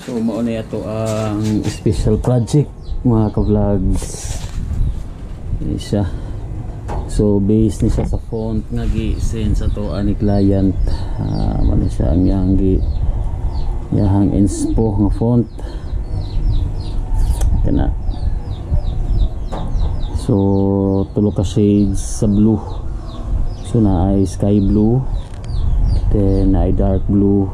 So mao na ito ang special project mga ka-vlogs. Isa. So based ni siya sa font nga gi-send sa to ani client. Ano siya ang yahang inspo nga font. Kana. So tulo ka shades sa blue. So na ay sky blue, then na ay dark blue,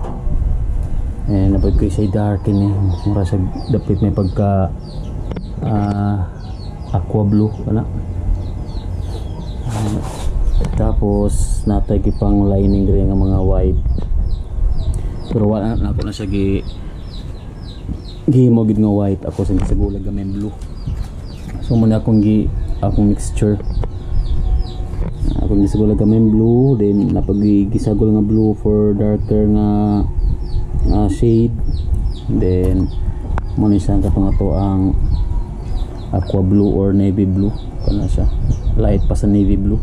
and napag ko siya dark ini mura sa dapit may pagka aqua blue kana. Tapos natay gipang lining diri nga mga white, pero wala na ako na siya gi mo gid nga white. Ako sa gulag nga may blue. So muna akong mixture. Akong gisagol nga may blue, then napagigisagol nga blue for darker nga shade, then muna siya katong ato ang aqua blue or navy blue kana siya, light pa sa navy blue.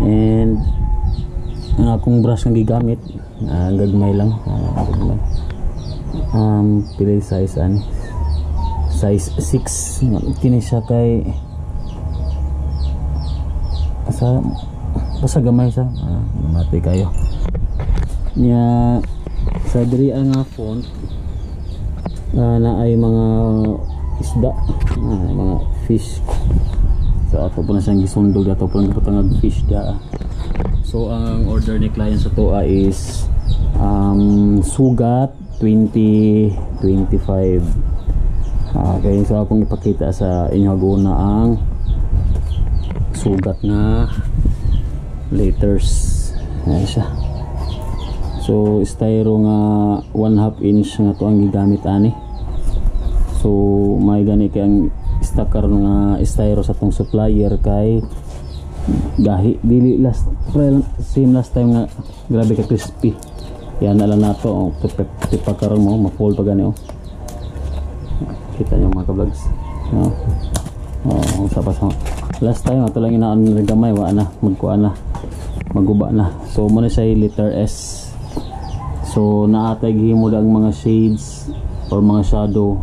And ang akong brush nga gigamit gagmay lang, pilay size ani, size 6 kini siya kay basta gamay siya, mati kayo niya sa diri ang font na ay mga isda, mga fish. So ato po na siyang gisundog, ato po lang patangag fish dia. So ang order ni client sa toa is sugat 2025. Kaya so akong ipakita sa inyo guna ang sugat nga letters. Ayan siya. So styro nga 1/2 inch nga to ang gigamit ani. So may gani kay ang stacker nga styro sa tong supplier kay gahi dili same last time nga grabe ka crispy. Yan na lang nato tipakaron mo ma-fold pa gani kita niyo mga ka-vlogs. Sa last time ato lang inaan ni gamay wa na magkuan na maguba na. So mo na siya letter S. So naatay gihimo ang mga shades or mga shadow.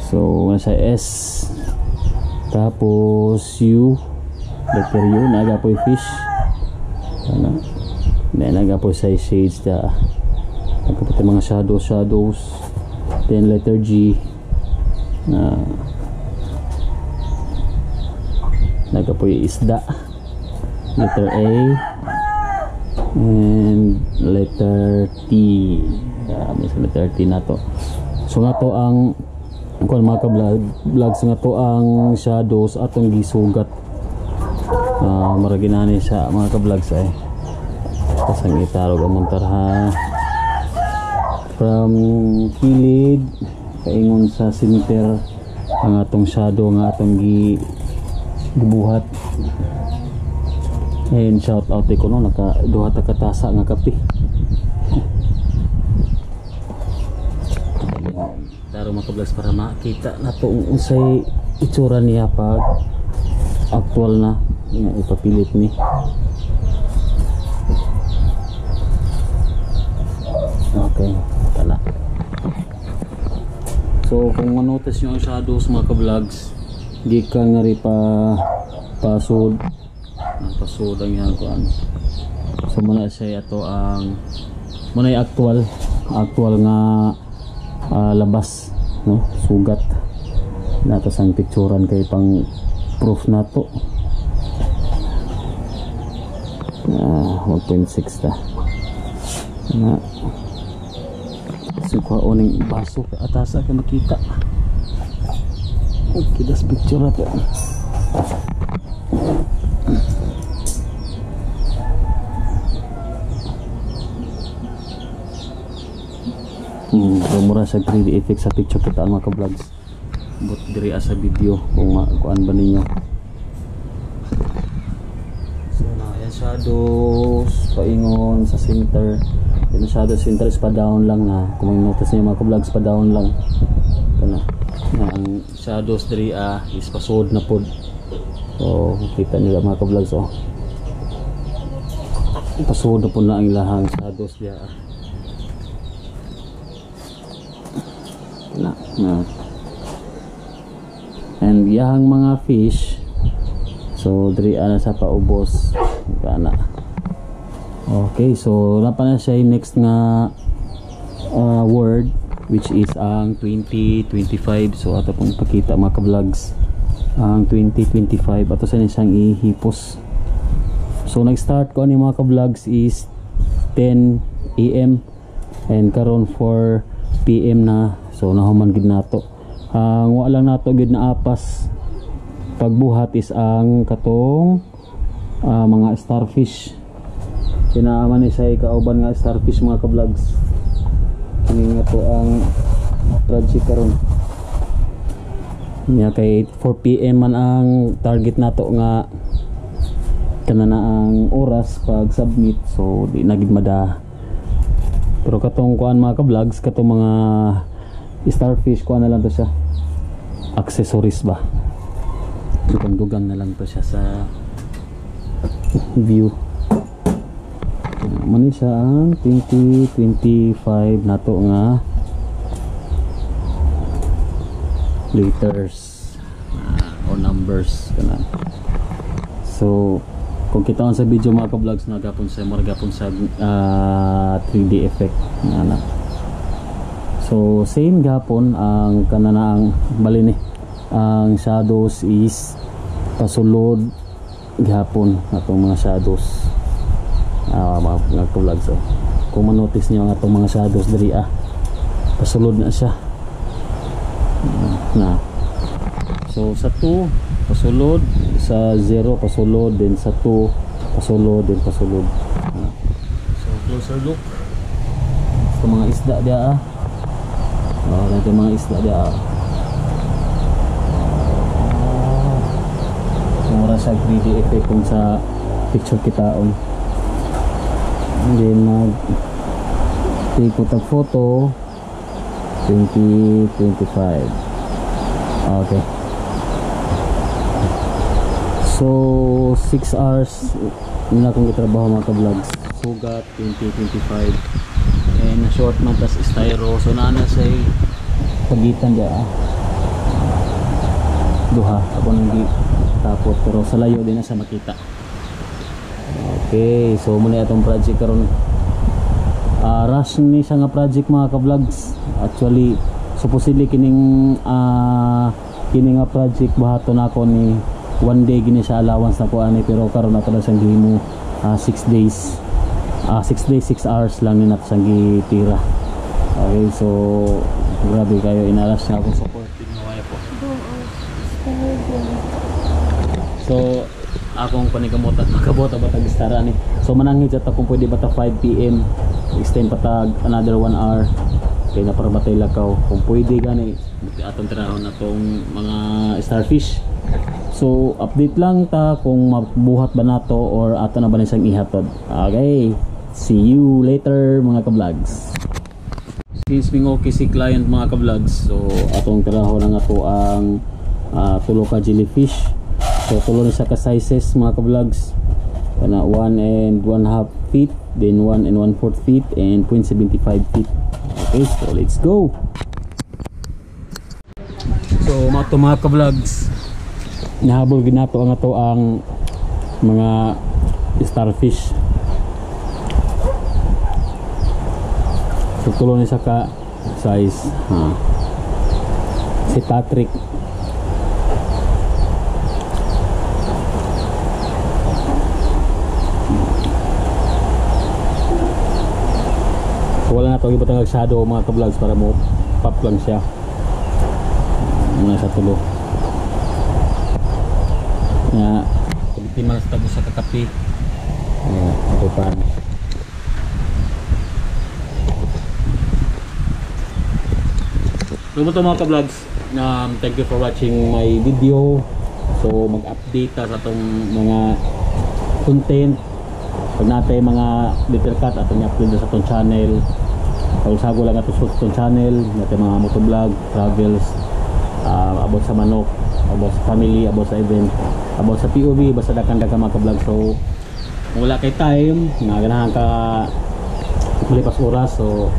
So na siya S, tapos U, letter U, naga po yung fish, naga po sa shades da, nagkapit mga shadows, then letter G, naga po yung isda, letter A, and letter T. May letter T na to. So nga to ang kung mga ka-vlogs nga to ang shadows atong gisugat. Maraginani sa mga ka-vlogs ay pasang itarog ang montarha from kilid kaingon sa center ang atong shadow nga atong gibuhat. And shout out ko no, naka duha ta katasa nga kape. Taro mga ka-vlogs para makita na to unsay itsura niya pag actual na ipapilit ni. Okay, tala. So kung manotice nyo ang shadows mga ka-vlogs, di ka nga rin pasod ang yan kuan. So muna siya ito ang muna yung actual nga labas no, sugat natas ang picturean kay pang proof na to. 1.6 ta na sukwa oning baso ka atasa ka makita. Okay, das picture na to. So mura sa 3D effect sa picture kita mga ka-vlogs, but diri sa video kung kuan ba ninyo. So na yan shadows paingon sa center, yung shadow center is pa down lang na kung may notice niyo mga ka-vlogs, pa down lang kana ang shadows diri is pasod na pod. So kita nila mga ka-vlogs pasod na pod na ang ilahang shadows diya. na. And yahang mga fish, so diri ana sa paubos kana. Okay, so napa na siya yung next nga word, which is ang 2025. So ato pong pakita mga ka-vlogs ang 2025 ato sa isang ihipos. So nag-start ko ani mga ka-vlogs is 10 AM and karon 4 PM na. So nahuman gid nato. Ang wala lang nato gid na apas pagbuhat is ang katong mga starfish. Sinaaman ni sa kauban nga starfish mga ka-vlogs. Kini nga to ang project karon. Nya kay 4 PM man ang target nato nga kana na ang oras pag submit, so di na gid mada. Pero katong kuan mga ka-vlogs, katong mga starfish kuan na lang to siya. Accessories ba? Dugang-dugang na lang to siya sa view. Mani siya ang 2025 nato nga letters or numbers kana. So kung kita sa video mga ka-vlogs, nagapon sa maragapon sa 3D effect na. So same gapon ang kanana ang bali ni ang shadows is pasulod gapon atong mga shadows. Mga ka-vlogs, so kung manotice niyo ang atong mga shadows diri pasulod na siya na. So sa 2 pasulod, sa 0 pasulod, then sa 2 pasulod, then pasulod. So closer look sa mga isda dia natin mga isda dia mura sa 3D effect kung sa picture kitaon. Then mag take ko tag photo 2025. Okay, so 6 hours na akong gitrabaho mga ka-vlogs. Sugat 2025 and short man tas styro, so naana say pagitan dia duha ako nang tapos, pero sa layo din na sa makita. Okay, so muna itong project karon. Rush ni siya nga project mga ka-vlogs. Actually supposedly kining kining nga project bahato na ako ni 1 day gini sa allowance na ko ani, pero karon ato na sang gihimo 6 days. 6 days 6 hours lang ni nato sang gitira. Okay, so grabe kayo, inaras na akong supporting nga waya po. So akong panigamot at makabota batag istara ni. So manangit sa kung pwede bata 5 PM extend patag another 1 hour kay na para batay lakaw kung pwede gani atong tinahon na tong mga starfish. So update lang ta kung mabuhat ba nato or ato na ba nisang ihatod. Okay, see you later mga ka-vlogs. Since ming okay si client mga ka-vlogs, so atong tinahon na nga to ang tulo ka jellyfish. So tulo na siya ka sizes mga ka-vlogs, 1 and 1/2 feet, then 1 and 1/4 feet, and 0.75 feet. Okay, so let's go. So mga ka-vlogs, nahabol ginato ang ato ang mga starfish. So tulo na siya ka size si Patrick. Wala na ito ibatang shadow mga ka-vlogs para mo pop lang siya. Nasa tulo na pagtimal sa tabo sa kakapi. Ito pa. So ito mga ka-vlogs, thank you for watching my video. So mag-update sa itong mga content. Pag natin mga little cut atong i-upload sa itong channel. Pag-usago lang ito sa itong channel. Natin mga motovlog, travels, about sa manok, about sa family, about sa event, about sa POV, basta dakan-dakan mga ka-vlog. So kung wala kay time, nga ganahan ka malipas oras, so